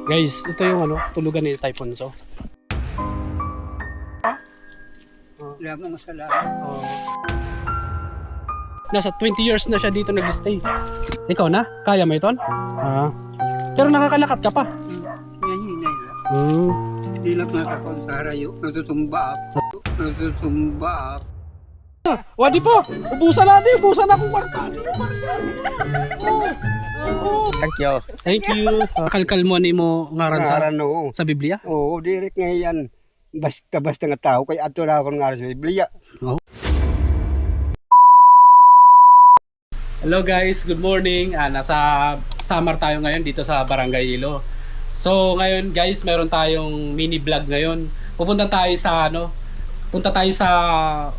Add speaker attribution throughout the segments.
Speaker 1: Guys, ito yung tulugan ni Typhonso.
Speaker 2: Wala mo masalamat.
Speaker 1: Nasa 20 years na siya dito nag-stay. Ikaw na? Kaya mo ito? Pero nakakalakad ka pa.
Speaker 2: Yan yun na yun.
Speaker 1: Hmm.
Speaker 2: Hindi lang nakakon sa harayo. Natutumba ako. Natutumba ako.
Speaker 1: Wadi po! Ubusan natin! Ubusan akong kwarta!
Speaker 3: Thank you.
Speaker 1: Thank you. Kalkal mo ni mo ngaran
Speaker 2: Ngaran oo.
Speaker 1: sa Biblia?
Speaker 2: Oo, direct nga yan. Basta nga tao. Kaya ato na akong ngaran sa Biblia.
Speaker 1: Hello guys, good morning. Nasa summer tayo ngayon dito sa Barangay Ilo. So ngayon guys, meron tayong mini vlog ngayon. Pupunta tayo sa punta tayo sa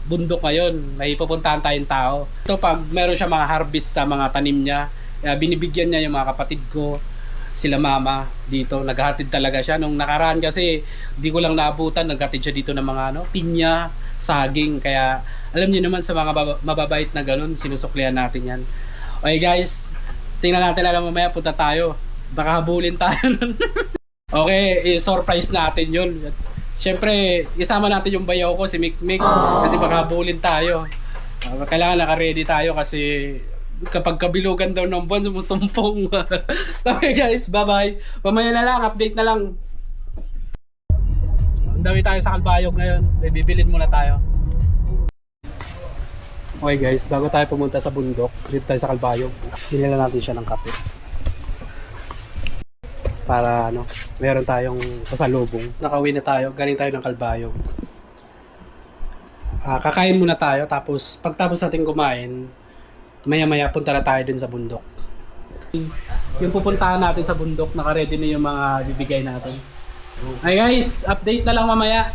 Speaker 1: bundok ngayon. May pupuntahan tayong tao. Ito pag meron siya mga harvest sa mga tanim niya, binibigyan niya yung mga kapatid ko, sila mama dito. Naghahatid talaga siya. Nung nakaraan kasi di ko lang naabutan, naghatid siya dito ng mga pinya, saging. Kaya alam niyo naman sa mga mababait na ganun, sinusuklian natin yan. Okay guys, tingnan natin alam mamaya, punta tayo. Baka habulin tayo nun. Okay, surprise natin yun. Siyempre, isama natin yung bayaw ko, si Mikmik, kasi baka habulin tayo. Kailangan naka-ready tayo kasi kapag kabilugan daw ng buwan, sumusumpong. Okay guys, bye-bye. Mamaya na lang, update na lang. Ang dami tayo sa Kalbayog ngayon. May bibilin muna tayo. Okay guys, bago tayo pumunta sa bundok, dito tayo sa Kalbayog, binila natin siya ng kape. Para meron tayong pasalubong. Nakauwi na tayo, galing tayo ng Kalbayog. Kakain muna tayo, tapos pagtapos natin kumain, maya-maya punta na tayo dun sa bundok. Yung pupuntahan natin sa bundok, naka-ready na yung mga bibigay natin. Hey guys, update na lang mamaya.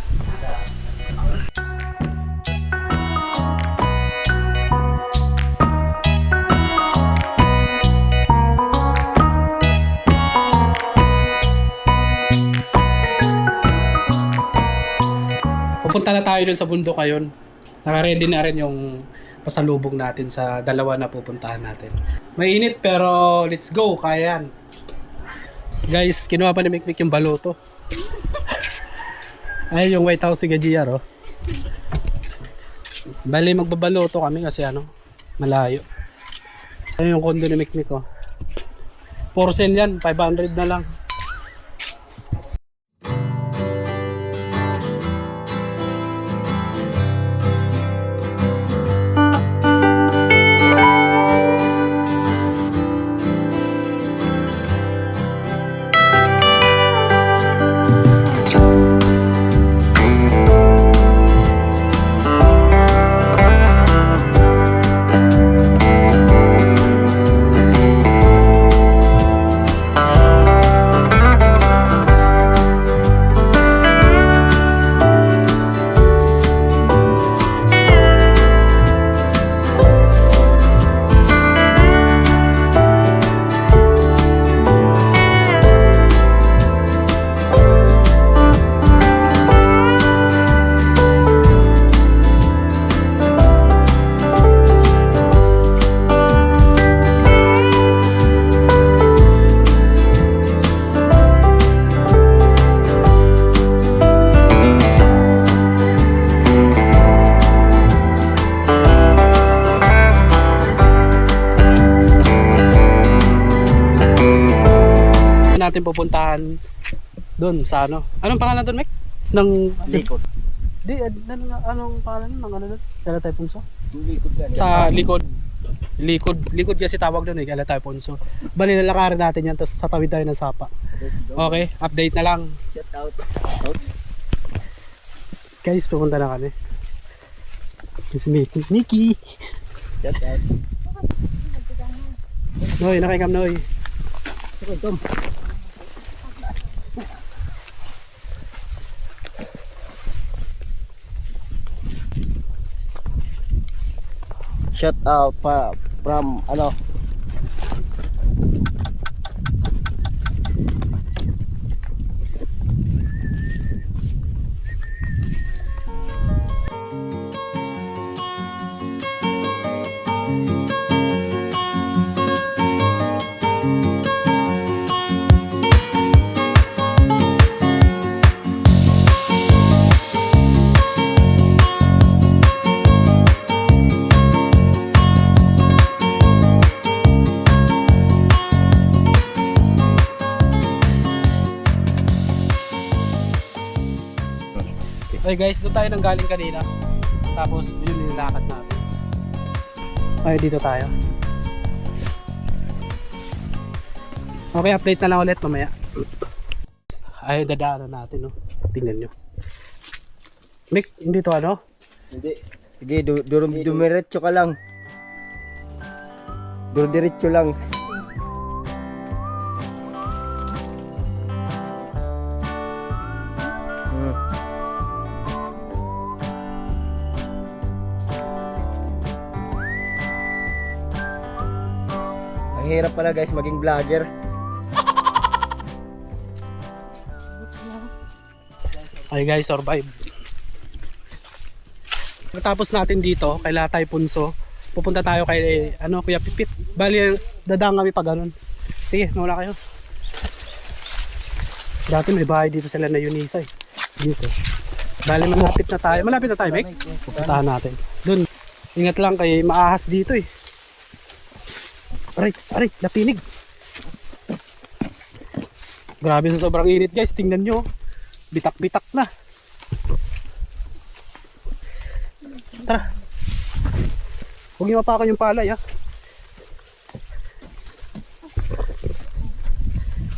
Speaker 1: Pupunta na tayo dun sa bundok ngayon. Naka-ready na rin yung pasalubong natin sa dalawa na pupuntahan natin. Mainit pero let's go, kaya yan. Guys, kinuha pa ni Mikmik yung baloto. Ay, yung White House si GR, oh. Bali, magbabaloto kami kasi malayo. Ayun yung kondo ni Mikmik, oh. Porcel yan, 500 na lang. Natin pupuntahan doon sa Anong pangalan doon, Mek?
Speaker 3: Likod.
Speaker 1: Anong pangalan ng doon? Kala Typhonso?
Speaker 3: Likod yan.
Speaker 1: Sa likod. Likod kasi tawag doon kala Typhonso. Bali lalakarin natin yan, tapos tatawid tayo ng sapa. Okay, update na lang.
Speaker 3: Shout out.
Speaker 1: Guys, pupunta na kami. Si Mickey.
Speaker 3: Shout out.
Speaker 1: Noy, nakikam Noy.
Speaker 3: Tom. Shout out from
Speaker 1: Okay guys, doon tayo nang galing kanina. Tapos yun nilakad natin. Okay, dito tayo. Okay, update na lang ulit mamaya. Ay, dadaanan natin, no. Tingnan nyo. Mick, hindi to ano?
Speaker 3: Hindi. Sige, dumiretso ka lang. Diretso lang. Ang hirap pala guys maging vlogger.
Speaker 1: Okay guys, survive. Matapos natin dito, kay Latay Punso, pupunta tayo kay Kuya Pipit. Bali, dadaan kami pa ganun. Sige, muna kayo. Dati may bahay dito sila na Eunice eh. Dito. Bali, malapit na tayo. Malapit na tayo, Mike. Pupuntahan natin. Doon. Ingat lang kay maahas dito eh. Aray, napinig. Grabe sa sobrang init guys. Tingnan nyo. Bitak-bitak na. Tara. Huwag niyo mapakan yung palay ha.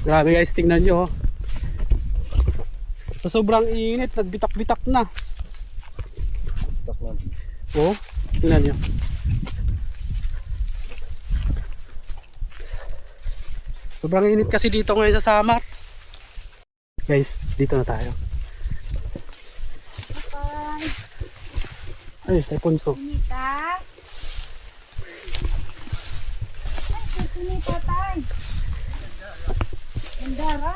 Speaker 1: Grabe guys, tingnan nyo. Sa sobrang init, nagbitak-bitak na. Oh, tingnan nyo. Sobrang init kasi dito ngayon sa summer. Guys, dito na tayo. Ayos, tayo punso.
Speaker 4: Tinita. Ay, tinita tayo. Endara.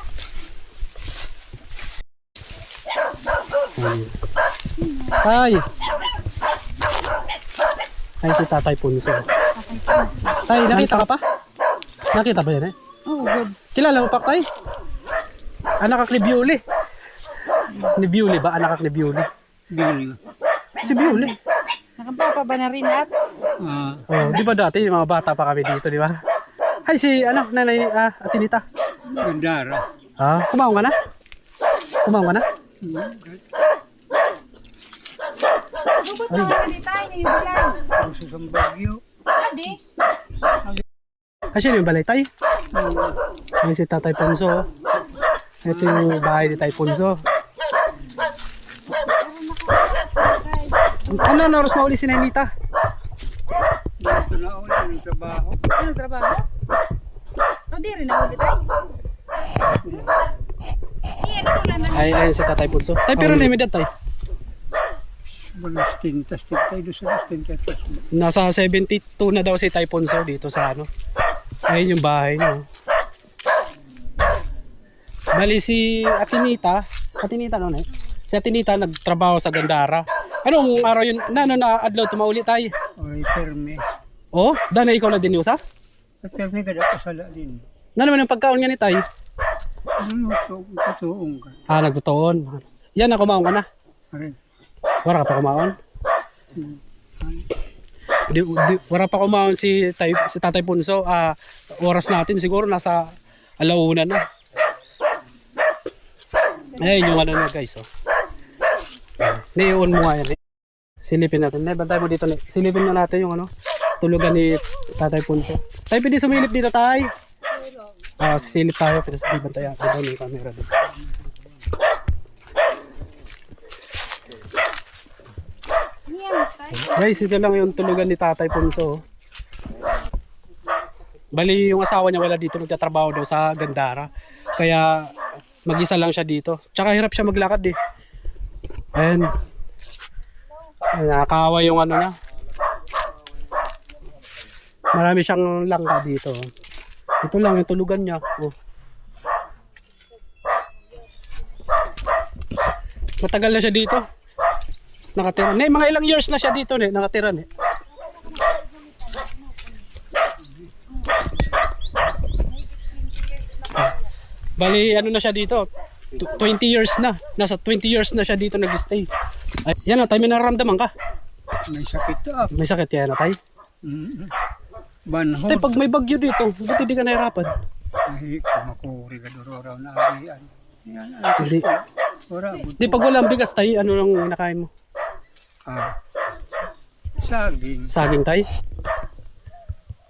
Speaker 1: Tay! Ay, si Tatay Punso. Tay, nakita ka pa? Nakita ba yan eh?
Speaker 4: Oh, good.
Speaker 1: Kilala mo pa, Tay? Anak ka ni Biuli. Ni Biuli ba? Anak ka ni Biuli.
Speaker 2: Bili.
Speaker 1: Si Biuli.
Speaker 4: Nakapapa ba na rin at?
Speaker 1: Oh, di ba dati yung mga bata pa kami dito, di ba? Ay, si nanay Atinita.
Speaker 2: Gandara.
Speaker 1: Kumaon ka na? Kumaon ka na?
Speaker 4: Bubot na ka ni tayo na yung balay.
Speaker 2: Puso sa bagyo.
Speaker 4: Adi.
Speaker 1: Ay, sino yung balay, Tay? Ay, si Tatay Punso. Ito yung bahay ni Tay Punso. Ano oras mauli si Nenita?
Speaker 2: Ito na ulit ang trabaho.
Speaker 4: Anong trabaho? O, di rin ako tayo. Iyan ito lang na.
Speaker 1: Ay, si Tatay Punso. Tay, pero na yung edad, Tay?
Speaker 2: Balas tintas tayo doon sa tintas.
Speaker 1: Nasa 72 na daw si Tay Punso dito sa ano. Ayun yung bahay niyo. Bali si Atinita noon eh. Si Atinita nagtrabaho sa Gandara. Anong araw yun? Na adlaw tumauli Tay?
Speaker 2: Oy, perme.
Speaker 1: Oh, dana ikaw na din usa?
Speaker 2: Perme kada kasala din.
Speaker 1: Na naman yung pagkaon nga ni Tay?
Speaker 2: Ano to? Tutuong ka.
Speaker 1: Nagtutoon. Yan na kumaon ka na.
Speaker 2: Aray.
Speaker 1: Wala ka pa kumaon? Wala pa kumaon si Tatay Punso. Oras natin siguro nasa alauna na. Ayun yung ano na guys. Oh. Ni-on mo nga yan. Silipin natin. Bantay mo dito. Silipin na natin yung tulugan ni Tatay Punso. Tay, pwede sumilip dito, Tay. Sisilip tayo. Pero sa bantayan. Ito yung camera dito.
Speaker 4: Iyan tayo.
Speaker 1: Guys, ito lang yung tulugan ni Tatay Punso. Bali yung asawa niya wala dito, nagtatrabaho daw sa Gandara. Kaya mag-isa lang siya dito. Tsaka hirap siya maglakad eh. And nakakawa yung ano niya. Marami siyang langka dito. Ito lang yung tulugan niya. Oh. Matagal na siya dito. Nakatira. Mga ilang years na siya dito, nakatira. Bali, ano na siya dito? 20 years na. Nasa 20 years na siya dito nag-stay. Ay, yan na, tayo may nararamdaman ka.
Speaker 2: May sakit ah.
Speaker 1: May sakit yan na tayo.
Speaker 2: Banhod.
Speaker 1: Tay, pag may bagyo dito, buti di ka nahirapan.
Speaker 2: Ay, kumakuri ka doon raw na agian. Yan,
Speaker 1: Hindi.
Speaker 2: wala.
Speaker 1: Di pag walang bigas tay, ano lang nakain mo?
Speaker 2: Saging.
Speaker 1: Saging tay?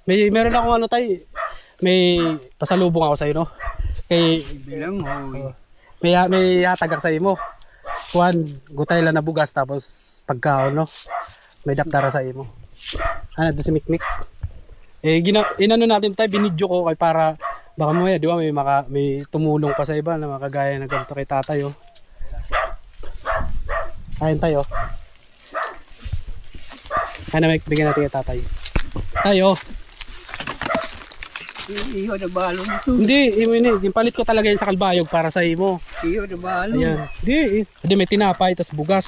Speaker 1: Meron akong ano tay, may pasalubong ako sa iyo no. Kay
Speaker 2: Bilang hoy.
Speaker 1: may hatag ako sa imo. Kuan, gutay lang na bugas tapos pagkaon no. May dakdara sa imo. Ano doon si Mikmik? Inano natin tayo, binidyo ko kay para baka mo di ba may tumulong pa sa iba na makagaya na ganito kay tatay oh. Kain tayo. Ano may bigyan natin kay tatay. Tayo.
Speaker 2: Iyo na balong ito.
Speaker 1: Hindi, yung palit ko talaga yun sa kalbayog para sa imo.
Speaker 2: Iyo na balong.
Speaker 1: Ayan. Hindi may tinapay tas bugas.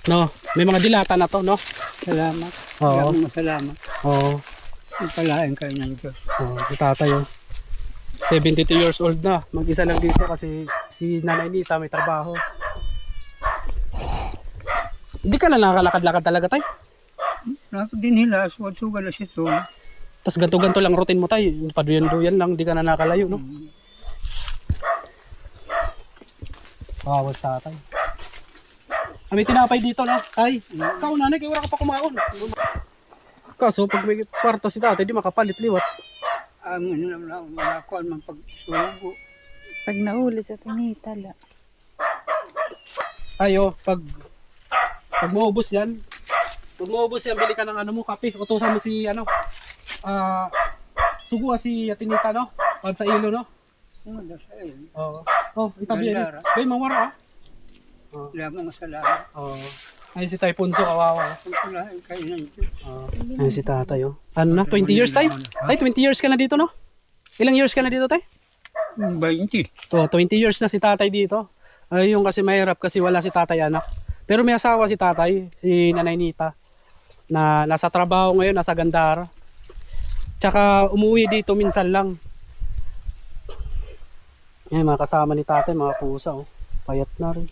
Speaker 1: No, may mga dilata na to, no?
Speaker 2: Salamat.
Speaker 1: Oo.
Speaker 2: Salamat.
Speaker 1: Oo.
Speaker 2: Palain kayo ng Diyos.
Speaker 1: Oh, si tatay oh. 72 years old na. Mag-isa lang dito kasi si Nanay Nita may trabaho. Hindi ka na nakalakad-lakad talaga tay.
Speaker 2: Ako din hila, suwad-suwad na siya to.
Speaker 1: Tapos ganto-ganto lang routine mo tay. Paduyan-duyan lang, hindi ka na nakalayo, no? Kawawas tatay. May tinapay dito, no? Tay, ikaw nanay, kaya wala ka pa kumaon. Kaso pag may kwarto si tatay, di makapalit liwat.
Speaker 2: Ano naman makakuan man pagsugo.
Speaker 4: Pag nauli sa tinitala.
Speaker 1: Ayo, pag maubos yan, bili ka ng ano mo, kape. Utusan mo si ano, sugo si Atinita, no? Pag sa ilo, no?
Speaker 2: Ano na sa iyo?
Speaker 1: Oo. Oh, itabi yan.
Speaker 2: Gandara.
Speaker 1: Bay, mawara,
Speaker 2: Lamang salamat.
Speaker 1: Oo. Ayun si Tay Punso, kawawa.
Speaker 2: Palain kayo ng Diyos.
Speaker 1: Ayun si tatay, oh. Ano na, 20 years tay? Tay, 20 years ka na dito, no? Ilang years ka na dito, tay?
Speaker 2: 20.
Speaker 1: Oh, 20 years na si tatay dito. Ayun kasi mahirap kasi wala si tatay anak. Pero may asawa si tatay, si Nanay Nita, na nasa trabaho ngayon, nasa Gandara. Tsaka umuwi dito minsan lang. Yan, mga kasama ni tatay, mga pusa, oh. Payat na rin.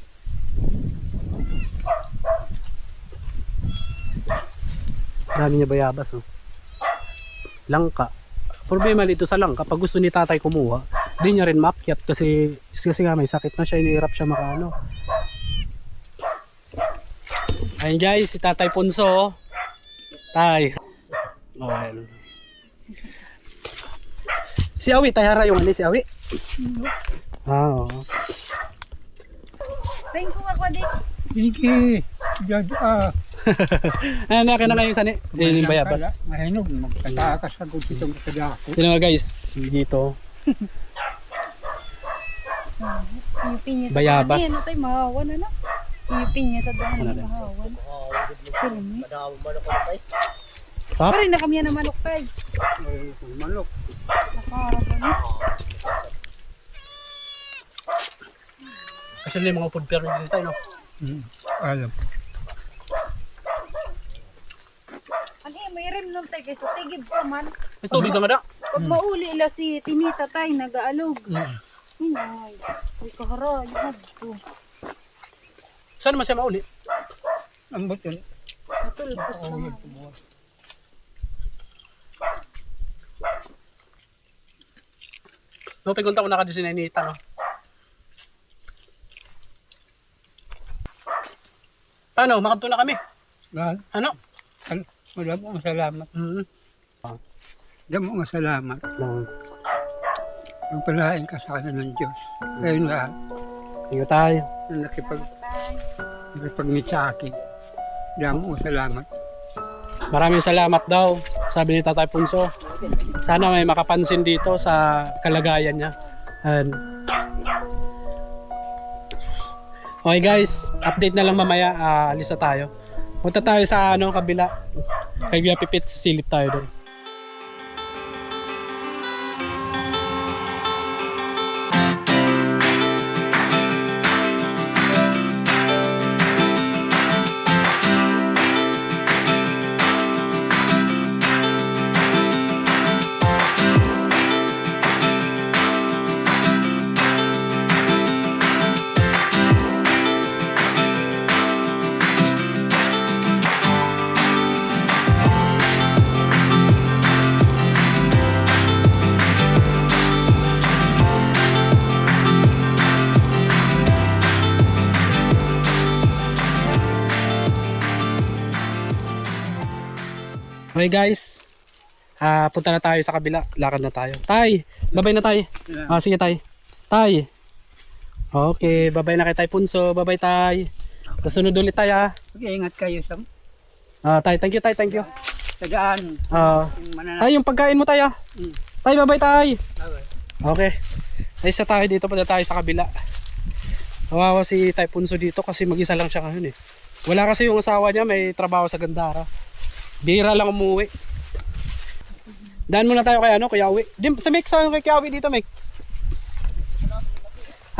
Speaker 1: Dami niya bayabas, oh. Langka. Problema dito sa langka, pag gusto ni tatay kumuha, di niya rin makyat kasi nga may sakit na siya, inihirap siya makaano. Ayun guys, si Tatay Punso, oh. Tay. Oh, ayun. Si Awi, tayara yung ano, si Awi? Oo.
Speaker 4: Thank you ako din.
Speaker 2: Sige. Diyad
Speaker 1: Ayan, naka na ngayon sani. Hindi yung bayabas.
Speaker 2: Mahinog. Magkatakasagot itong kadako.
Speaker 1: Sino nga guys, dito.
Speaker 4: Iyupin niya sa
Speaker 1: Bayabas.
Speaker 4: dami. Ano tayo, mahawan na. Iyupin niya sa dami,
Speaker 1: Ano na?
Speaker 4: mahawan. Pirmi.
Speaker 1: Pap?
Speaker 4: Pari na kami yan na manok tayo.
Speaker 2: Manok.
Speaker 4: Nakarap na.
Speaker 1: Kasi yung mga food pero dito tayo, no?
Speaker 2: Alam.
Speaker 4: Ano may rem nun tayo kaysa tigib pa man.
Speaker 1: Ito, dito nga da.
Speaker 4: Pag mauli ila si Tinita tayo, nag-aalog. Hinay. Ay, kahara. Yung
Speaker 1: Saan naman siya mauli?
Speaker 2: Ang buto.
Speaker 4: Natulpos na.
Speaker 1: No, pigunta ko na ka si Nenita, no? Paano? Makadto na kami.
Speaker 2: Mahal.
Speaker 1: Ano?
Speaker 2: Wala mo nga salamat. Wala mo nga salamat. Magpalain ka sa kanan ng Diyos. Kayo lahat
Speaker 1: Ingat tayo.
Speaker 2: na nakipag-meet sa akin. Wala mo nga salamat.
Speaker 1: Maraming salamat daw, sabi ni Tatay Punso. Sana may makapansin dito sa kalagayan niya. And okay guys, update na lang mamaya, alis na tayo. Punta tayo sa kabila. Kay Kuya Pipit, silip tayo doon. Okay guys, punta na tayo sa kabila. Lakad na tayo. Tay, babay na tayo. Sige tay. Tay. Okay, babay na kay Tay Punso. Babay tay. Kasunod ulit tayo.
Speaker 2: Okay, ingat kayo sa
Speaker 1: Tay, thank you tay, thank you.
Speaker 2: tagaan. Yung mananap.
Speaker 1: Tay, yung pagkain mo tay. Tay, babay tay. Okay. Ay sa tayo dito, punta tayo sa kabila. Kawawa si Tay Punso dito kasi mag-isa lang siya ngayon eh. Wala kasi yung asawa niya, may trabaho sa Gandara. Bihira lang umuwi. Daan muna tayo kay Kuya Awi. Sa Mek, saan kay Kuya Awi dito, Mek?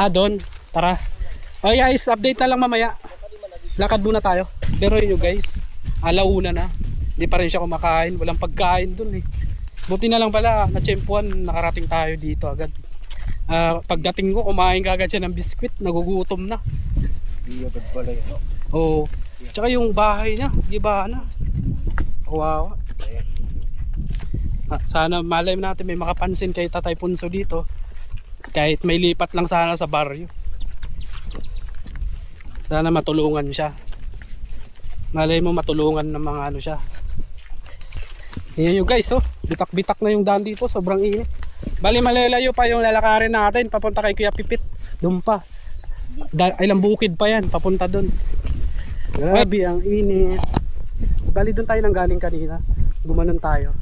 Speaker 1: Doon. Tara. Okay guys, update na lang mamaya. Lakad muna tayo. Pero yun guys, alauna na. Hindi pa rin siya kumakain. Walang pagkain dun eh. Buti na lang pala, na-tsempuan, nakarating tayo dito agad. Pagdating ko, kumain ka agad siya ng biskwit. Nagugutom na.
Speaker 3: Hindi agad pala yun.
Speaker 1: Oo. Tsaka yung bahay niya, iba na. Wow. Sana malay natin may makapansin kay Tatay Punso dito. Kahit may lipat lang sana sa baryo. Sana matulungan siya. Malay mo matulungan ng mga siya. Yan yung guys, bitak-bitak na yung daan dito, sobrang init. Bali malalayo pa yung lalakarin natin papunta kay Kuya Pipit. Doon pa. Ilang bukid pa yan, papunta doon. Grabe ang init. Bali doon tayo nang galing kanina. Gumanon tayo.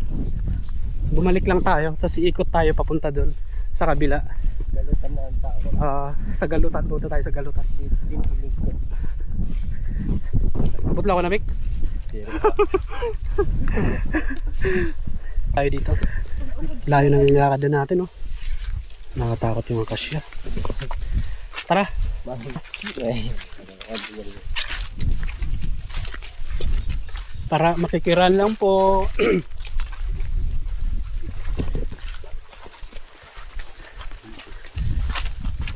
Speaker 1: Bumalik lang tayo, tapos iikot tayo papunta doon sa kabila.
Speaker 3: Galutan na ang tao.
Speaker 1: Sa Galutan, punta tayo sa Galutan. Abot lang ako na, Mick. Tayo dito. Layo na nilakad na natin, Nakatakot yung akasya. Tara. Para makikiran lang po.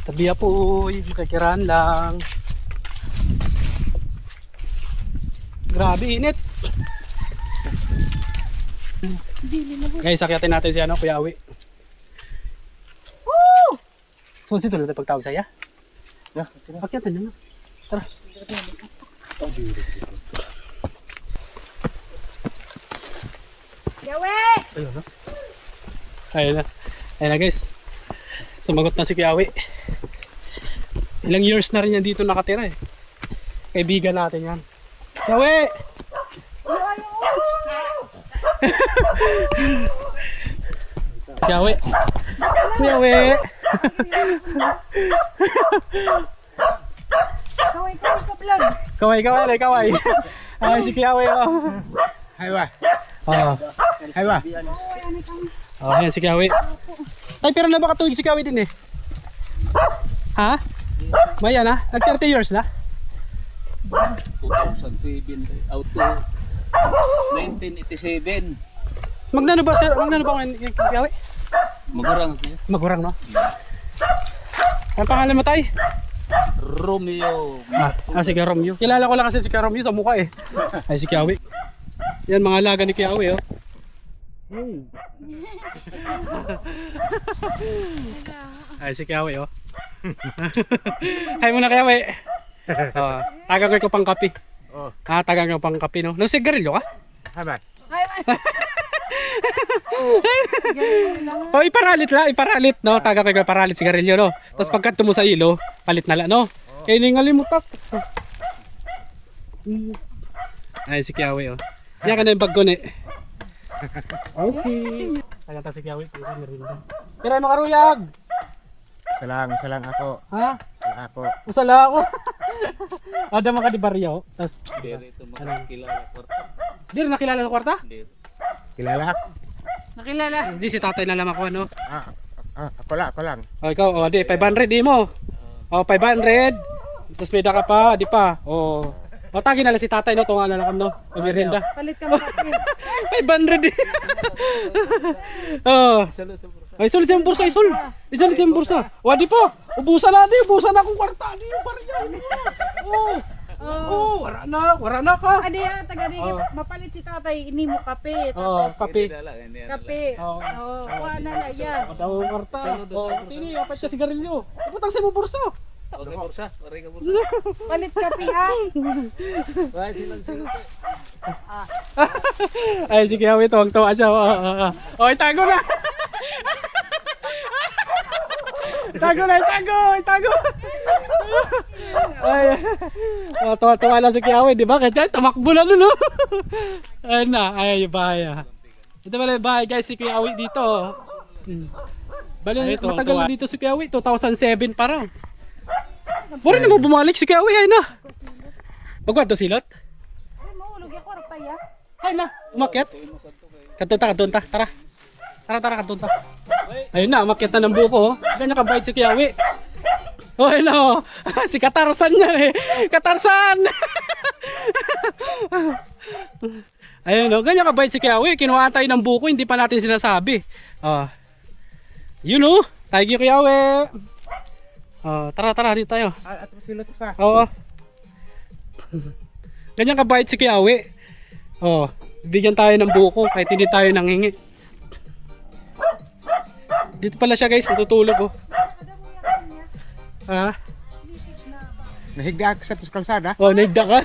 Speaker 1: Tabiya po, makikiran lang. Grabe init. Guys, sakyatin natin si Kuya Awi. Woo! So, sito lang pagtawag saya. Pakyatin na. Tara.
Speaker 4: Yawe!
Speaker 1: Ayun na. Ayun na guys. Sumagot na si Kuya Awi. Ilang years na rin yan dito nakatira eh. Kaibigan natin yan. Yawe! Yawe! Yawe!
Speaker 4: Kaway ka sa vlog.
Speaker 1: Kaway. Ay, si Kuya Awi.
Speaker 3: Haywa. Haywa.
Speaker 1: Ayan si Kuya Awi. Tay, pero na baka tuwig si Kuya Awi din eh. Ha? Maya na? Nag 30 years na?
Speaker 5: 2007 out to 1987.
Speaker 1: Magkano ba ngayon Kuya Awi?
Speaker 5: Magurang ako.
Speaker 1: Magurang no? Ang pangalan mo tay?
Speaker 5: Romeo.
Speaker 1: Si Kuya Romeo. Kilala ko lang kasi si Kuya Romeo sa mukha eh. Ay si Kuya Awi. Yan mga alaga ni Kuya Awi Ay si Kuya Awi Hay muna Kuya Awi. Taga ko pang kape. Taga ko pang kape no. Nung sigarilyo ka?
Speaker 3: Haywa.
Speaker 1: Iparalit no. Taga ko iparalit sigarilyo no. Tapos pagka tumo sa ilo, palit na lang no. Kaya ningalimutak. Ay si Kuya Awi Yan ka na yung bag ko ni. Okay. Taga si Kuya Awi. Tira mo karuyag.
Speaker 3: Salang ako.
Speaker 1: Ha?
Speaker 3: Salang ako.
Speaker 1: Usala ako. Ada mga di baryo. Tapos
Speaker 5: Dere ito makakilala kwarta.
Speaker 1: di rin nakilala sa kwarta?
Speaker 5: Dere.
Speaker 3: Kilala ako.
Speaker 4: Nakilala.
Speaker 1: Hindi si tatay na lang ako
Speaker 3: Ako lang.
Speaker 1: Ikaw, di 500 di mo. 500. Tapos pwede ka pa, di pa. Tagi na lang si tatay no, tunga na lang no. Merienda.
Speaker 4: Palit ka mo kape.
Speaker 1: 500 di. Ay, sulit yung bursa, isul. Isulit yung bursa. Di pa. Ubusan na akong kwarta. Di yung barya. Wala na ka.
Speaker 4: Adi taga-digi. Mapalit si tatay. Ini mo kape.
Speaker 1: Kape.
Speaker 4: Kape. Kuha na lang yan.
Speaker 1: Daw kwarta. Tini, apat ka sigarilyo. Putang sa mo bursa.
Speaker 5: Okay, bursa. Pare ka bursa.
Speaker 4: Palit kape ha.
Speaker 5: Wala silang sigarilyo.
Speaker 1: Ay, si Kuya Awi, tuwang-tuwa siya. Oh, itago na. Itago na, itago. Ay, tuwa-tuwa na si Kuya Awi, di ba? Kaya tumakbo na nun, no? Ayun na, ay, yung bahay. Ito pala yung bahay, guys, si Kuya Awi dito. Bali, matagal na dito si Kuya Awi, 2007 parang. Puro na mo bumalik si Kuya Awi, ay na. Magwad to silot?
Speaker 4: Ay, mahulog yung kwarta ya.
Speaker 1: Ay na, umakyat. Kadunta, tara. Tara, kadunta. Ayun na, umakyat na ng buko. Ganyan kabait si Kuya Awi. Oh, ayun na, oh. Si Katarsan niya eh. Katarsan! Ayun, oh. Ganyan kabait si Kuya Awi. Kinuhaan tayo ng buko, hindi pa natin sinasabi. Oh. Yun, oh. Thank you, Kuya Awi. Oh, tara, dito tayo.
Speaker 3: At silot ka.
Speaker 1: Oo. Ganyan kabait si Kuya Awi. Oh, bigyan tayo ng buko kahit hindi tayo nanghingi. Dito pala siya, guys, natutulog, oh. Ah,
Speaker 3: Nahigda ka sa kalsada.
Speaker 1: oh, naigda ka.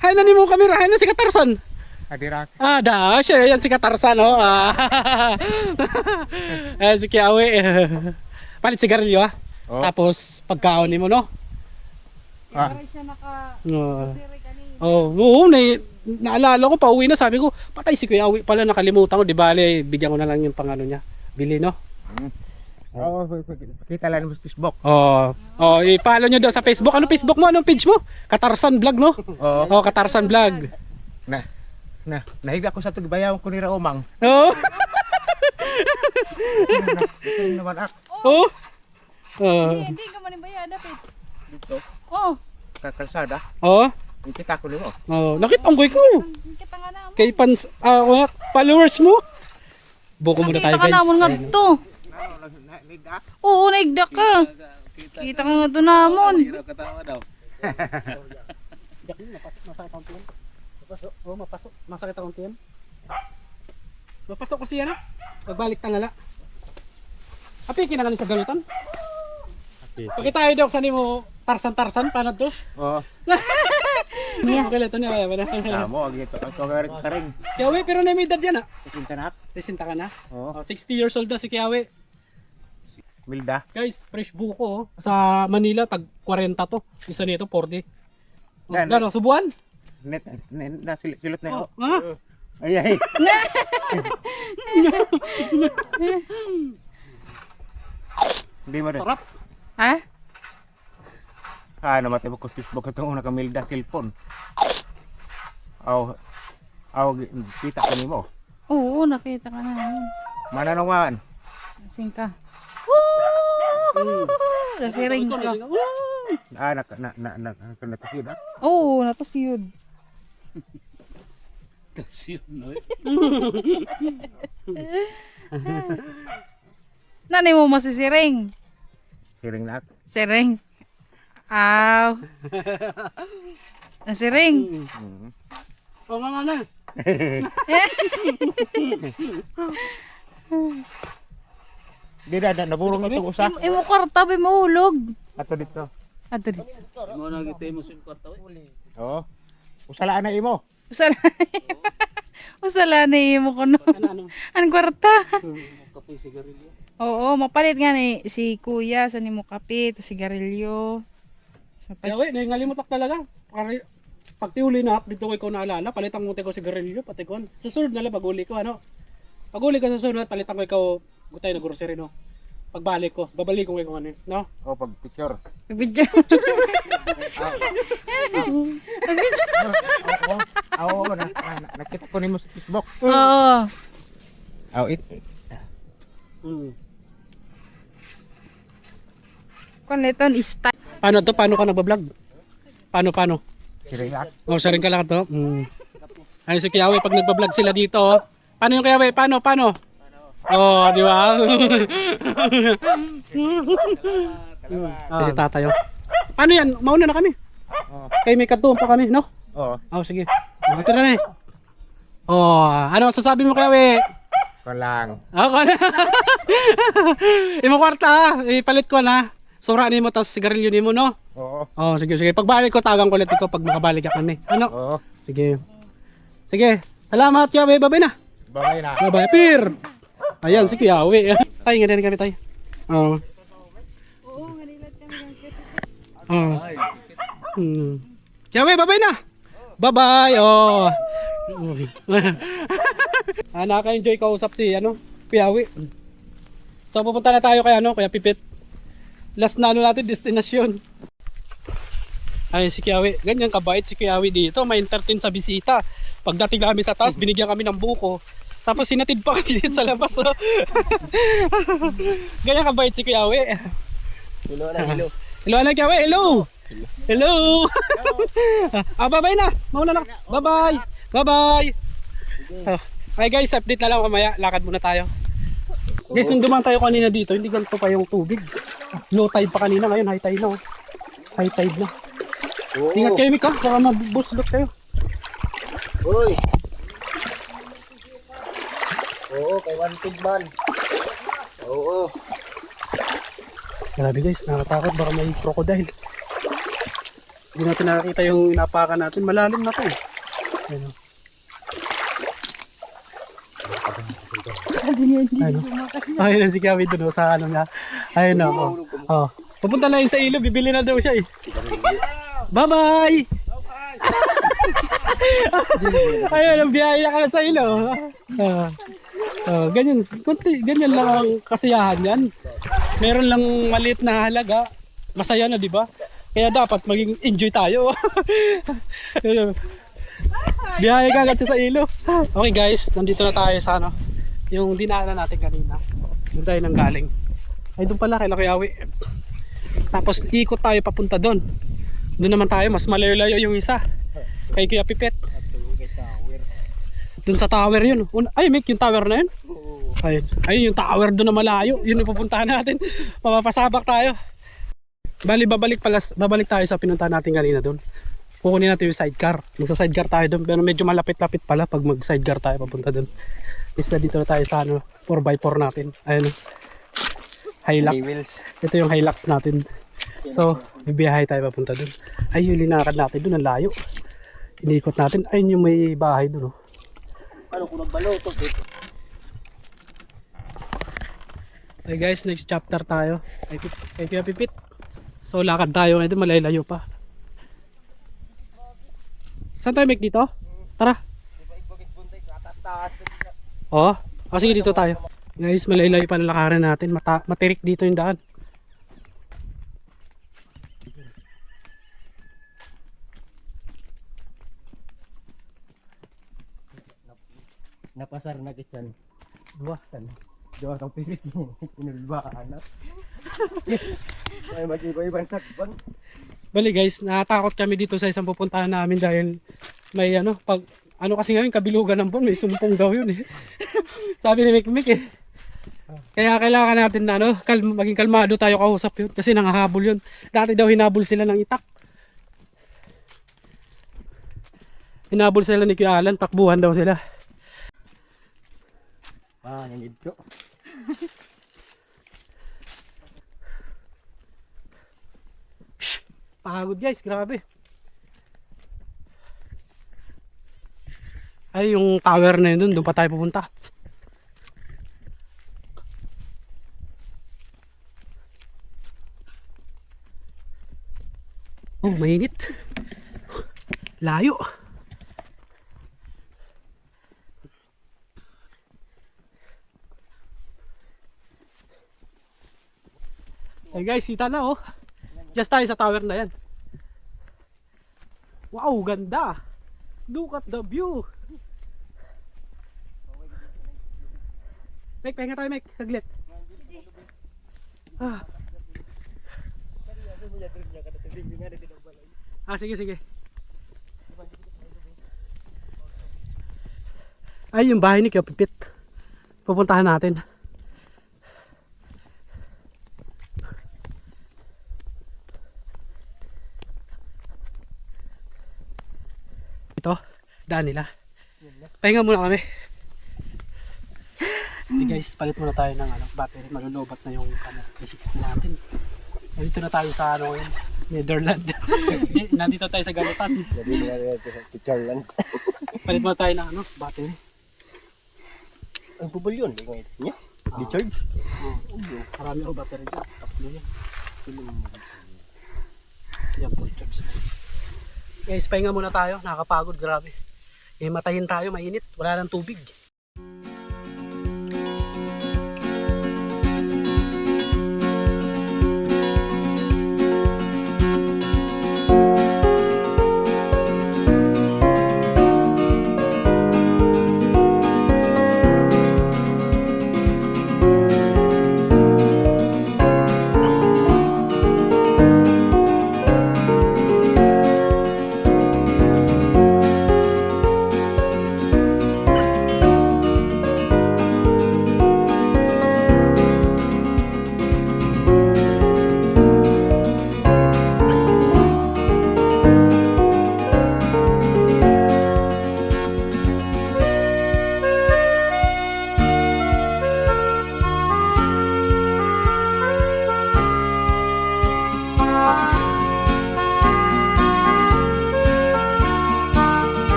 Speaker 1: Hay na ni mo kamera, hay na si Katarsan.
Speaker 3: Adirak.
Speaker 1: Ah, siya yan si Katarsan, oh. Si Kuya Awi. Palit sigarilyo, ah.
Speaker 3: Oh.
Speaker 1: Tapos pagkaon ni mo, no?
Speaker 4: Parang siya nakasiri kanina.
Speaker 1: Oo, naalala ko, pauwi na, sabi ko, patay si Kuya Awi pala, nakalimutan ko, di bale, bigyan ko na lang yung pangano niya, bili, no?
Speaker 3: Oo, kita lang mo sa Facebook.
Speaker 1: I-follow nyo daw sa Facebook. Ano Facebook mo? Anong page mo? Katarsan Vlog, no?
Speaker 3: Oo.
Speaker 1: Katarsan Vlog.
Speaker 3: Nahigda ko sa tugbayaw ko ni Raumang.
Speaker 1: Oo.
Speaker 3: Ito naman
Speaker 1: Oo.
Speaker 4: Hindi ka man yung bayada, Pete.
Speaker 3: dito
Speaker 4: Oh,
Speaker 3: sa kalsada.
Speaker 1: Oo.
Speaker 3: Kita ko nimo.
Speaker 1: Nakita ang ko.
Speaker 4: kita nga na mo.
Speaker 1: Kay followers mo. Buko muna tayo,
Speaker 4: Kita ka
Speaker 1: guys.
Speaker 4: na mo nga to.
Speaker 3: Nahigda.
Speaker 4: Oo, naigda ka. Kita ka nga to namon.
Speaker 5: Hiraw katawa daw.
Speaker 1: Mapasok. Masakit akong tiyan. Mapasok kasi yan, ah. Magbalik tanala. Api, kinanganin sa galutan. Pakita tayo daw sa mo tarsan, paano to?
Speaker 3: Oo.
Speaker 4: Niya.
Speaker 1: Galutan niya, kaya ba na?
Speaker 3: Mo gito. Ito karing.
Speaker 1: Kiawe, pero na may edad yan, ah.
Speaker 3: Tintanak.
Speaker 1: Desinta ka na.
Speaker 3: Oo.
Speaker 1: 60 years old na si Kiawe.
Speaker 3: Milda.
Speaker 1: Guys, fresh buko, oh. Sa Manila, tag 40 to. Isa nito, 40.
Speaker 3: Yan.
Speaker 1: Gano'n, subuan?
Speaker 3: Net na silot na
Speaker 1: Oh,
Speaker 3: ako.
Speaker 1: nga.
Speaker 3: Ay. Hindi mo rin.
Speaker 1: Sarap.
Speaker 4: Ha?
Speaker 3: Namatay ko sa Facebook itong una kamilda telepon. Aw, kita ko nimo.
Speaker 4: Oo, nakita ka na.
Speaker 3: Mananawan.
Speaker 4: Lasing ka. Woo! Nasiring ka.
Speaker 3: Nakasida.
Speaker 4: Oo, natasiyod.
Speaker 5: Kasi no.
Speaker 4: Nanay mo masisiring.
Speaker 3: Siring na ako.
Speaker 4: Siring. Aw. Nasiring.
Speaker 1: Oo nga na.
Speaker 3: Di na, naburong ito usa.
Speaker 4: Imo kwarta ba mahulog?
Speaker 3: Ato dito.
Speaker 4: Ato di.
Speaker 5: Mo na gitay mo sim kwarta.
Speaker 3: Oo. Usalaan na imo.
Speaker 4: Usala. Usala na imo kuno. Ang kwarta.
Speaker 5: Kapoy sigarilyo.
Speaker 4: Oo, mapalit nga ni si kuya sa nimo kape, to sigarilyo. Sa
Speaker 1: Kiawe, nangalimutak talaga. Pag tiuli na, dito ko ikaw naalala, palitan mo ko sigarilyo, pati kon. Sa sunod na lang, pag-uli ko, ano? Pag-uli ko sa sunod, palitan ko ikaw, gutay na grocery, no? Pagbalik ko, babalik ko ikaw, ano, no?
Speaker 3: O pag picture.
Speaker 4: video.
Speaker 3: Oo, nakita ko nimo sa Facebook.
Speaker 4: Oo. Kung leton style.
Speaker 1: Paano to? Paano ka nagbablog? Paano?
Speaker 3: Siring na.
Speaker 1: Oh, sharing ka lang to. Ayun si Kiawe, pag nagbablog sila dito, oh. Paano yung Kiawe? Paano? Oh, di ba? Si tatayo. Paano yan? Mauna na kami. Kay may katuon pa kami, no?
Speaker 3: Oo.
Speaker 1: Oh, sige. Ito na eh. Oh, ano sasabi mo Kiawe?
Speaker 3: Ko lang.
Speaker 1: Ako na. Imo kwarta ha. Ipalit ko na. Sura ni mo, tapos sigarilyo ni mo, no?
Speaker 3: Oo.
Speaker 1: Oh, sige, sige. Pagbalik ko, tagang kulit ko pag makabalik ka kami. Ano?
Speaker 3: Oo.
Speaker 1: Sige. Sige. Salamat, Yawe. Babay na.
Speaker 3: Bye na.
Speaker 1: Babay. Pir! Ayan, si Yawe. Tayo, nga din kami tayo. Oo.
Speaker 4: Oo, manilat kami ng kit.
Speaker 1: Oo. Yawe, babay na. Bye-bye. Oh. Naka-enjoy kausap si, Yawe. So, pupunta na tayo kay, kaya Pipit. Last na natin, destinasyon. Ay, si Kiawi. Ganyan kabait si Kiawi dito. May entertain sa bisita. Pagdating namin sa taas, binigyan kami ng buko. Tapos sinatid pa kami dito sa labas. Oh. Ganyan kabait si Kiawi.
Speaker 3: Hello na, hello.
Speaker 1: Hello na Kiawi. Hello. Hello. Bye-bye na. Mauna na. Bye-bye. Bye-bye. Ay guys, update na lang mamaya. Lakad muna tayo. Guys, nung dumaan tayo kanina dito, hindi ganito pa yung tubig. Low tide pa kanina, ngayon high tide na. Oh. High tide na. Ingat kayo, Mika. Baka mabuslot kayo.
Speaker 3: Uy. Oo, kay Wanted man. Oo.
Speaker 1: Grabe guys, nakatakot. Baka may crocodile. Hindi natin nakakita yung inapakan natin. Malalim na to eh. Ayun. Ayun. Ayun na si Kiawi doon sa ano niya. Ayun na. Oh. Pupunta na yun sa ilo. Bibili na daw siya eh. Bye-bye! Ayun, ang biyaya ka sa ilo. Ganyan, ganyan lang ang kasiyahan yan. Meron lang maliit na halaga. Masaya na, di ba? Kaya dapat maging enjoy tayo. Biyaya ka agad siya sa ilo. Okay guys, nandito na tayo sa yung dinaanan natin kanina. Doon tayo nang galing. Ay doon pala kay Yawe. Tapos ikot tayo papunta doon. Doon naman tayo, mas malayo-layo yung isa. Kay Kuya Pipet. Doon sa tower yun. Ay, Mick, yung tower na yun? Ayun. Ayun yung tower doon na malayo. Yun yung pupuntahan natin. Mapapasabak tayo. Bali, babalik tayo sa pinuntahan natin kanina doon. Kukunin natin yung sidecar. Magsa-sidecar tayo doon. Pero medyo malapit-lapit pala pag mag-sidecar tayo papunta doon. Isa dito na tayo sa 4x4 natin. Ayun. Hilux. Ito yung Hilux natin. So, bibiyahe tayo papunta doon. Ay, yung linakad natin doon, ang layo. Iniikot natin. Ayun yung may bahay doon. Oh.
Speaker 3: Ano kung nagbaloto?
Speaker 1: Okay guys, next chapter tayo. Kay Kuya Pipit. So, lakad tayo ngayon. Malay-layo pa. Saan tayo, Mick? Dito? Tara. Oo. Oh, sige, dito tayo. Guys, malay-layo pa na lakaran natin. Matirik dito yung daan.
Speaker 3: Napasar na kitsan. Dua san. Dua kang pilit ni kinulba anak. Ay mag-iba-ibang sakban.
Speaker 1: Bali guys, natatakot kami dito sa isang pupuntahan namin dahil may pag kasi ngayon kabilugan ng buwan, may sumpong daw yun eh. Sabi ni Mick eh. Kaya kailangan natin na maging kalmado tayo kausap yun kasi nangahabol yun. Dati daw hinabol sila ng itak. Hinabol sila ni Kuya Alan, takbuhan daw sila.
Speaker 3: Nangid ko.
Speaker 1: Pagod guys, grabe. Ay, yung tower na yun doon pa tayo pupunta. Oh, mainit. Layo. Hey guys, kita na oh. Just tayo sa tower na yan. Wow, ganda. Look at the view. Mek, pahinga tayo, Mek. Saglit. Sige, sige. Ay, yung bahay ni Kuya Pipit. Pupuntahan natin. Ito, daan nila. Pahinga muna kami. Hey guys, palit muna tayo ng battery. Malulobat na yung 360 natin. Nandito na tayo sa ano ngayon, Netherland. Nandito tayo sa Galutan.
Speaker 3: Nabili na rin ito sa picture lang.
Speaker 1: Palit mo tayo ng ano, battery.
Speaker 3: Ang bubol yun. Niya? Richard?
Speaker 1: Marami ako battery dyan. Tatlo yan. Yan, full charge na. Guys, pahinga muna tayo. Nakakapagod, grabe. Eh, matahin tayo, mainit. Wala nang tubig.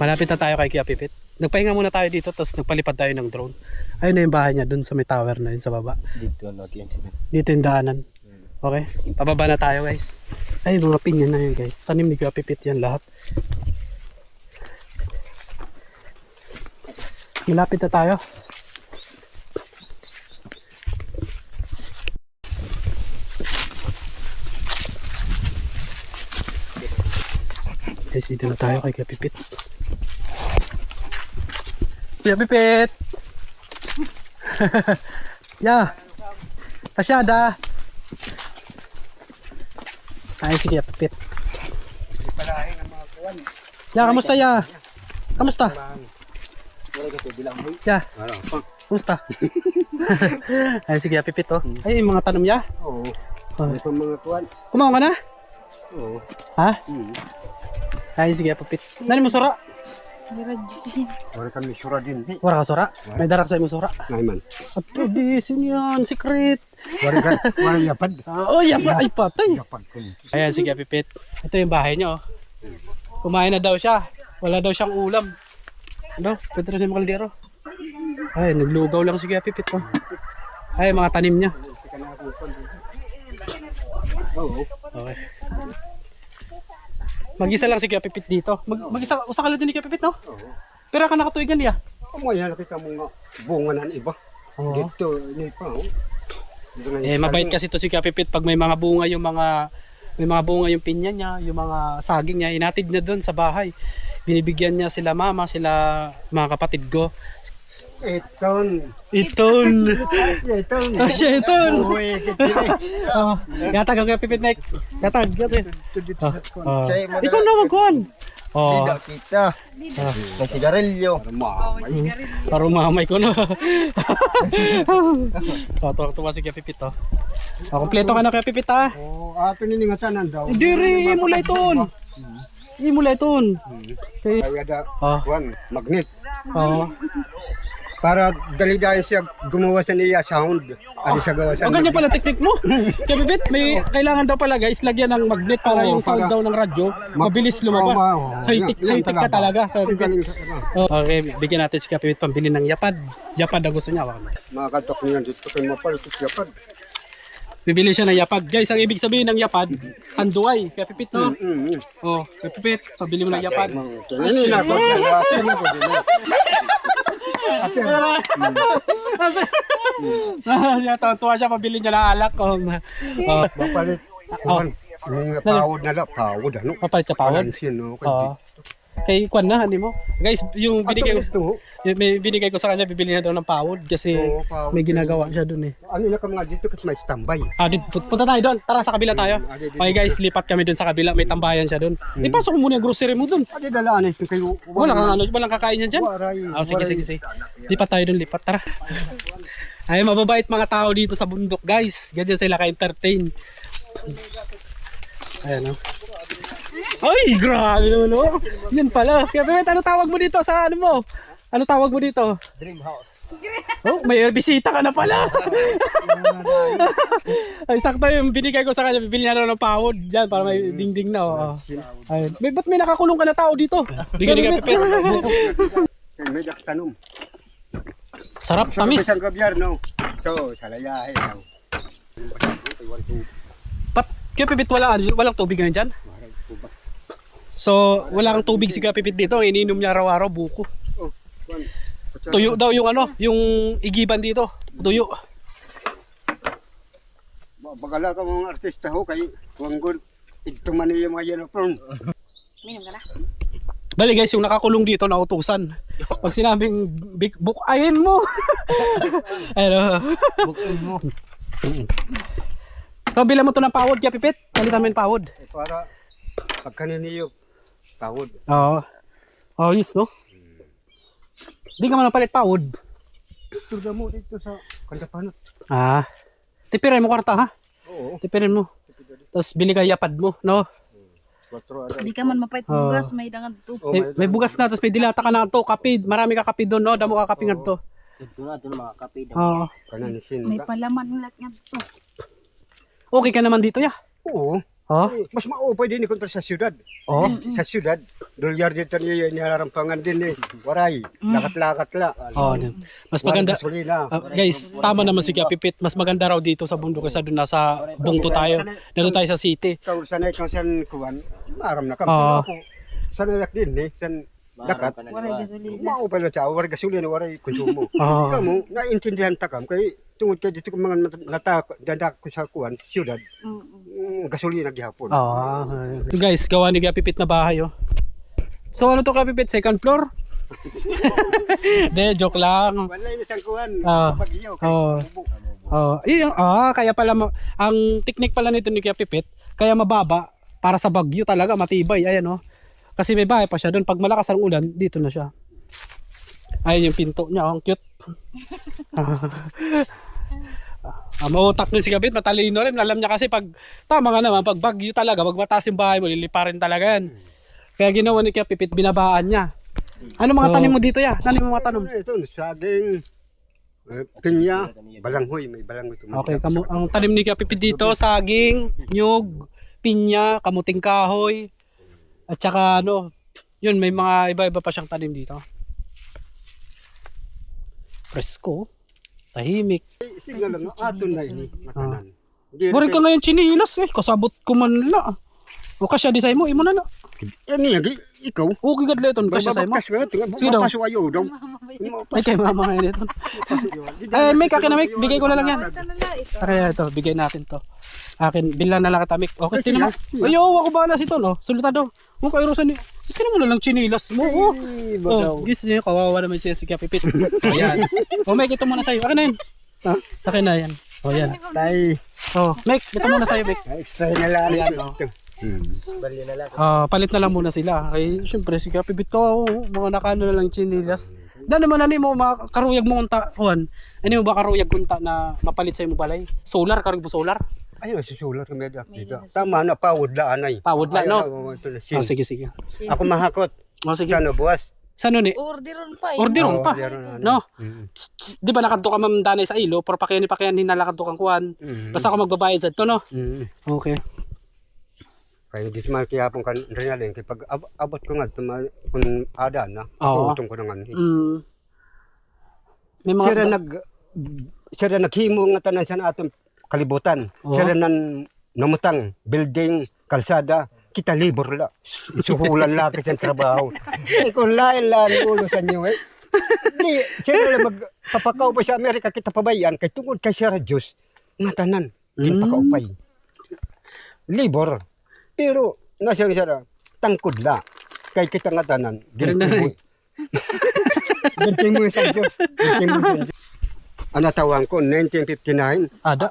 Speaker 1: Malapit na tayo kay Kuya Pipit. Nagpahinga muna tayo dito, tapos nagpalipad tayo ng drone. Ayun na yung bahay niya, dun sa may tower na yun sa baba.
Speaker 3: Dito natin sila.
Speaker 1: Dito yung daanan. Okay? Pababa na tayo, guys. Ay, mga pinya na yun, guys. Tanim ni Kuya Pipit yan lahat. Malapit na tayo. Guys, dito na tayo kay Kuya Pipit. Kuya Pipit! Ya! Kasyada! Ay, si Kuya Pipit. Ya, kamusta ya? Kamusta? Ya, kamusta? Ay, si Kuya Pipit oh. Ay, yung mga tanong ya?
Speaker 3: Oo.
Speaker 1: Oh.
Speaker 3: May mga kuwan.
Speaker 1: Kumain ka na?
Speaker 3: Oo.
Speaker 1: Ha? Ay, sige, Pipit. Nani mo sura?
Speaker 4: Niradjusin.
Speaker 3: Wala kami sura din.
Speaker 1: Wala ka sura? May darak sa mo sura.
Speaker 3: Naiman.
Speaker 1: At di, yan, secret.
Speaker 3: Wala yapad.
Speaker 1: Oh, yapad. Ay, patay.
Speaker 3: Yapad ko.
Speaker 1: Ayan, sige, Pipit. Ito yung bahay niyo. Oh. Kumain na daw siya. Wala daw siyang ulam. Ano? Pedro si Macaldero. Ay, naglugaw lang si Kuya Pipit. Oh. Ay, mga tanim niya.
Speaker 3: Oo.
Speaker 1: Okay. Mag-isa lang si Kuya Pipit dito. Mag-isa, usa ka lang din ni Kuya Pipit, no?
Speaker 3: Oo.
Speaker 1: Pero ka nakatuigan niya.
Speaker 3: Kumaya nakita mo nga bunga ng iba.
Speaker 1: Oo.
Speaker 3: Dito, ini pa. Oh. Dito na
Speaker 1: Eh,
Speaker 3: yung
Speaker 1: mabait
Speaker 3: salin.
Speaker 1: kasi to si Kuya Pipit pag may mga bunga may mga bunga yung pinya niya, yung mga saging niya, inatid niya doon sa bahay. Binibigyan niya sila mama, sila mga kapatid ko.
Speaker 3: Iton.
Speaker 1: Iton!
Speaker 3: Iton.
Speaker 1: Ah, siya, iton!
Speaker 3: Uy, kitili.
Speaker 1: Oh, yatag ang Kuya Pipit, Nek. Yatag, yatag. Oh.
Speaker 3: Say mo na
Speaker 1: Ikaw na magkuhan. Oh,
Speaker 3: Tidak kita. May sigarilyo.
Speaker 1: para umamay ko na. Oh, tuwa si Kuya Pipit, oh. Oh, kompleto ka na Kuya Pipit, ah.
Speaker 3: Oh, ato niningatanan daw.
Speaker 1: Hindi rin, imula iton. Imula iton. Okay.
Speaker 3: Ay, ada
Speaker 1: Oh,
Speaker 3: kuwan, magnet.
Speaker 1: oh.
Speaker 3: Para dali-dali siya gumawa sa niya sound. Ano siya gawa sa
Speaker 1: Ang ganyan pala technique mo. Kaya Bibit, may kailangan daw pala guys, lagyan ng magnet para
Speaker 3: Oo,
Speaker 1: yung sound
Speaker 3: para-
Speaker 1: daw ng radyo mabilis lumabas. High-tech ka talaga. Kuya Bibit. Oh, okay, bigyan natin si Kuya Bibit pambili ng yapad. Yapad na gusto niya.
Speaker 3: Mga kantok niyan dito kay mapalitot yapad.
Speaker 1: Bibili siya ng yapad. Guys, ang ibig sabihin ng yapad, tanduay. Kuya Bibit, no? Oh, Kuya Bibit, pabili mo ng yapad.
Speaker 3: Ini na ko na ko din.
Speaker 1: Tuwa siya, pabili niya ng alak. Oh,
Speaker 3: Mapalit. Kuwan. Mga pawod na lang, pawod ano.
Speaker 1: papalit sa pawad.
Speaker 3: Balansin no.
Speaker 1: Oo. Kay Kwan na, ano mo. Guys, yung binigay ko,
Speaker 3: Ito,
Speaker 1: may binigay ko sa kanya, bibili na daw ng pawod kasi
Speaker 3: Oo, pawod.
Speaker 1: may ginagawa siya dun eh.
Speaker 3: ano na ka mga dito kasi may standby.
Speaker 1: Punta tayo doon. Tara, sa kabila tayo. Okay guys, lipat kami doon sa kabila. May tambayan siya doon. Ipasok mo muna yung grocery mo doon.
Speaker 3: Adi dalaan ito kayo.
Speaker 1: Walang kakain yan dyan. Sige. Lipat tayo doon, lipat. Tara. Ay, mababait mga tao dito sa bundok guys. Ganyan sila ka-entertain. Ayan o. Ay, grabe naman o. Yan pala. Kaya Pipit, ano tawag mo dito sa ano mo? Ano tawag mo dito?
Speaker 3: Dream house.
Speaker 1: Oh, may bisita ka na pala. Ay, sakto yung binigay ko sa kanya. Bibili niya na ng pawod dyan para may dingding na. Oh. Ayun. Ba't may nakakulong ka na tao dito? Bigyan Pipit.
Speaker 3: May daktanom.
Speaker 1: Sarap, tamis.
Speaker 3: Isang gobyerno. So, salayahin lang.
Speaker 1: Ba't kaya Pipit walang tubig ngayon dyan? So, wala kang tubig si Kuya Pipit dito. Iniinom niya araw-araw buko. Tuyo daw yung ano, yung igiban dito. Tuyo.
Speaker 3: Bagala ka mga artista ho kay Wanggol. Ito man yung mga uniform.
Speaker 4: Minom ka na.
Speaker 1: Bali guys, yung nakakulong dito na utusan. Pag sinabing big book, ayin mo. Ano?
Speaker 3: Bukin mo.
Speaker 1: So, bilang mo to ng pawod, Kuya Pipit. Palitan mo yung pawod.
Speaker 3: Para pagkaniniyo. Pawod.
Speaker 1: Oo. Oh, yes, no? Hindi ka man napalit pawod.
Speaker 3: Tuda mo dito sa kandapanot.
Speaker 1: Ah. Tipirin mo kwarta, ha?
Speaker 3: Oo.
Speaker 1: Tipirin mo. Tapos bili ka yapad mo, no?
Speaker 4: Hindi ka man mapait bugas, may dangad to.
Speaker 1: May bugas na, tapos may dilata ka na to, kape. Marami ka kape doon, no? Damo ka kape nga to.
Speaker 3: Ito na mga kapid.
Speaker 1: Oo.
Speaker 3: Kananisin.
Speaker 4: May palaman ng lahat to.
Speaker 1: Okay ka naman dito, ya?
Speaker 3: Oo.
Speaker 1: Oh?
Speaker 3: Mas maupay din kontra sa syudad.
Speaker 1: Oh?
Speaker 3: Sa syudad. Dolyar dito niya nararampangan din eh. Waray. Lakat-lakat la.
Speaker 1: Oh, mas maganda.
Speaker 3: Gasolina.
Speaker 1: Guys, tama naman si Kuya Pipit. Mas maganda raw dito sa bundok kaysa doon nasa bungto tayo. Dito tayo sa city.
Speaker 3: Kau sanay kang san kuwan. Maram na kami.
Speaker 1: Oo.
Speaker 3: Ako. Sanayak din eh. San dakat.
Speaker 4: Waray gasolina.
Speaker 3: Maupay na siya. Waray gasolina. Waray konsumo.
Speaker 1: Oo.
Speaker 3: Kamu, naintindihan takam. Kay tungod kayo dito kung mga dadak ko sa kuwan. Syudad. Gasolina gihapon.
Speaker 1: Ah, guys, gawa ni Kuya Pipit na bahay, oh. So ano to Kuya Pipit? Second floor? De, joke lang.
Speaker 3: Wala yung isang kuwan.
Speaker 1: Ah.
Speaker 3: Pag-iyo.
Speaker 1: Oh. Oh, kaya pala ang technique pala nito ni Kuya Pipit, kaya mababa para sa bagyo talaga matibay. Ayan, oh. Kasi may bahay pa siya doon. Pag malakas ang ulan, dito na siya. Ayun yung pinto niya, oh. Ang cute. Mautak din si Kuya Pipit, matalino rin. Alam niya kasi pag, tama nga naman, pag bagyo talaga, pag mataas yung bahay mo, liliparin talaga yan. Kaya ginawa ni Kuya Pipit, binabaan niya. Ano mga tanim mo dito, ya? Ano yung mga tanim?
Speaker 3: Ito, saging, pinya, balanghoy, may balanghoy.
Speaker 1: Okay, ang tanim ni Kuya Pipit dito, saging, nyug, pinya, kamuting kahoy, at saka ano, yun, may mga iba-iba pa siyang tanim dito. Presko, tahimik.
Speaker 3: Sige lang, ato na ini, matanan.
Speaker 1: Bari ka ngayon chinilas eh, kasabot ko man nila. O kasya di sa imo, imo na na.
Speaker 3: Yan niya, ikaw.
Speaker 1: Okay gadla ito, kasya sa imo.
Speaker 3: Babaktas ka,
Speaker 1: Sige daw.
Speaker 3: mapasok ayaw daw.
Speaker 1: Ay kay mama ngayon ito. Eh, may akin na Mick, bigay ko na lang yan. Kaya ito, bigay natin to. Akin, bilan na lang kita Mick. Okay, sino mo? Ayo, ako bahala si to, no? Sultan daw. Kung kayo rosan ni, ikaw mo na lang chinilas mo. Oh, gis niyo, kawawa naman siya si Kuya Pipit. Ayan. O, Mick, ito muna sa'yo. Akin na yan. Akin na yan. O, yan.
Speaker 3: Tay,
Speaker 1: O, Mick, ito muna sa'yo, Mick.
Speaker 3: extra na lang.
Speaker 1: Ayan, oh. Palit na lang muna sila. Ay, syempre, si Kuya Pipit ko, mga nakano na lang chinilas. Dahil naman ano mo, mga karuyag mo unta, Juan. Ano mo ba karuyag unta na mapalit sa'yo mo balay? Solar, karuyag mo solar?
Speaker 3: Ayun, susulat kami dito. Tama na, pawod la anay.
Speaker 1: Pawod la, no?
Speaker 3: Sin.
Speaker 1: Oh, sige, sige.
Speaker 3: Ako mahakot.
Speaker 1: Oh, sige.
Speaker 3: Sana buwas.
Speaker 1: Saan ni?
Speaker 4: Orderon pa eh.
Speaker 1: Orderon pa.
Speaker 3: Orderon,
Speaker 1: No?
Speaker 3: Mm.
Speaker 1: Di ba nakadto ka mamdanay sa ilo, pero pakyan hinalakadto kang kuan. Basta ako magbabayad sa to, no? Okay.
Speaker 3: Kaya di man kaya pong kan rinalin kay pag abot ko nga kung ada na.
Speaker 1: Oo.
Speaker 3: Utong ko na nga.
Speaker 1: May mga
Speaker 3: Siya na naghimo nga tanan sa atong kalibutan.
Speaker 1: Oo.
Speaker 3: Siya na namutang building, kalsada, kita libor la. Suhulan la kasi ang trabaho. Kung lain lang ulo sa inyo eh. Di, siya na magpapakaw pa sa Amerika kita pabayan kay tungod kay siya Diyos nga tanan. Ginpakaupay. Libor. Pero nasa siya na tangkod la. kay kita nga tanan.
Speaker 1: Ganun na
Speaker 3: Guilty mo. Guilty mo sa Diyos. Guilty mo sa Diyos. Ano tawag ko, 1959.
Speaker 1: Ada?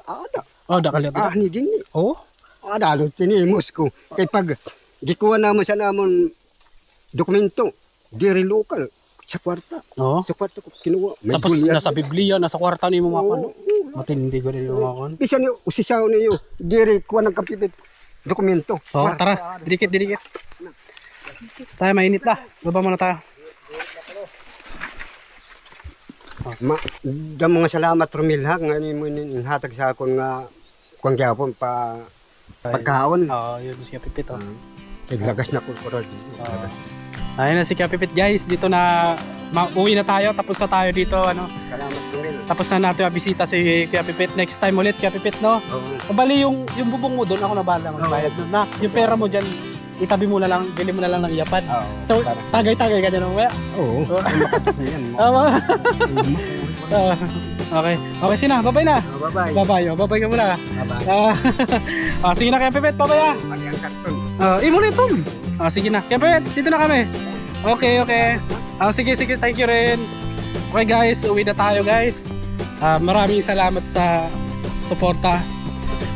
Speaker 1: Da kaliya.
Speaker 3: Ni din ni.
Speaker 1: Oh?
Speaker 3: Ano, tinimos ko. Kay pag gikuha naman sa namon dokumento, diri local, sa kwarta.
Speaker 1: Oo.
Speaker 3: Sa kwarta ko kinuha. May
Speaker 1: Tapos
Speaker 3: bulyag.
Speaker 1: nasa Biblia, nasa kwarta ni mo mga
Speaker 3: Oo,
Speaker 1: ano. Matindi ko rin yung mga ano.
Speaker 3: Bisa ni usisaw niyo, diri kuha ng kapipit dokumento.
Speaker 1: Oh,
Speaker 3: Kwarta.
Speaker 1: tara, didikit. Tayo, mainit na. Baba muna tayo.
Speaker 3: Da mga salamat Romil ha, nga mo hatag sa akon nga kung gyapon pa pagkaon.
Speaker 1: Oo, yun si Kapipit. Oh.
Speaker 3: Lagas na ko korod.
Speaker 1: Ayun na si Kapipit guys, dito na uwi na tayo, tapos na tayo dito ano.
Speaker 3: Salamat Romil.
Speaker 1: Tapos na natin bisita si Kapipit. Next time ulit Kapipit no.
Speaker 3: Oo.
Speaker 1: Bali yung bubong mo doon, ako na bahala magbayad doon na. Yung pera mo diyan, itabi mo na lang, bili mo na lang ng iyapad.
Speaker 3: Oo.
Speaker 1: So, tagay-tagay ka dyan mamaya.
Speaker 3: Oo.
Speaker 1: Tama. Okay. Okay, sina. Bye-bye na.
Speaker 3: Bye-bye.
Speaker 1: Bye-bye. Oh, bye-bye ka muna.
Speaker 3: Bye-bye.
Speaker 1: Sige na, Kapipit. Bye-bye ah.
Speaker 3: Pati ang karton.
Speaker 1: Imo na ito. Sige na. Kapipit, dito na kami. Okay. Sige. Thank you rin. Okay guys, uwi na tayo guys. Maraming salamat sa suporta.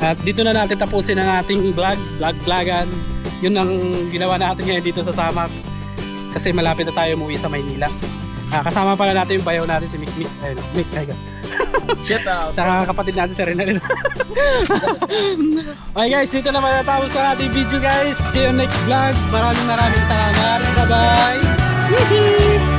Speaker 1: At dito na natin tapusin ang ating vlogan. Yun ang ginawa natin ngayon dito sa Samar. Kasi malapit na tayo umuwi sa Maynila. Kasama pala natin yung bayaw natin si Mick. Ayun, Mick, ayun.
Speaker 5: Shout out.
Speaker 1: Tsaka kapatid natin si Renalyn. Okay guys, dito na matatapos sa ating video guys. See you next vlog. Maraming salamat. Bye-bye.